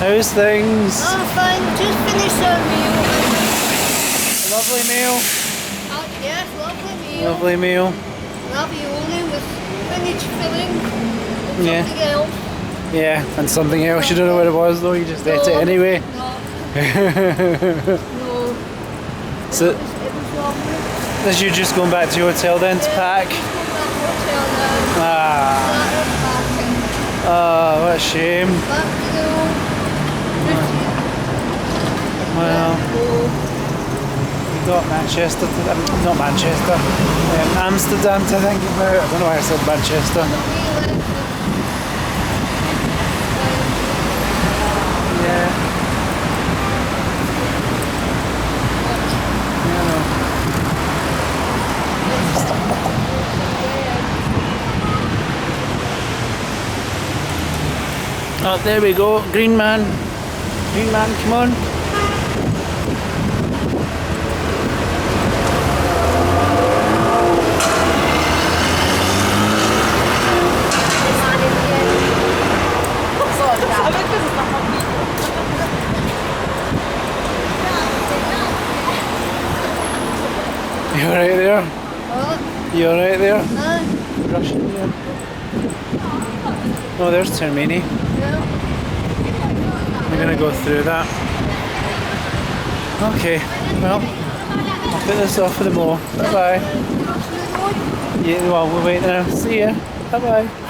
How's things? Oh, fine. Just finished our meal. Lovely meal. Yes, lovely meal. Lovely meal. Ravioli with spinach filling. And Yeah. something else. Yeah, and something else. You don't know what it was though. You just ate it anyway. No. No. So, It was lovely. is you just going back to your hotel then to pack? Just go back to the hotel now. Ah, Started packing. oh, what a shame. Back to the old routine. Well, Let's go. you got Manchester, not Manchester, Amsterdam to think about. I don't know why I said Manchester. Yeah. Oh, there we go. Green man. Green man, come on. You alright there? What? You alright there? Huh? Russian there. Oh, there's Termini. Yeah. We're gonna go through that. Okay, well, I'll put this off for the more. Bye bye. Yeah, well, we'll wait now. See ya. Bye bye.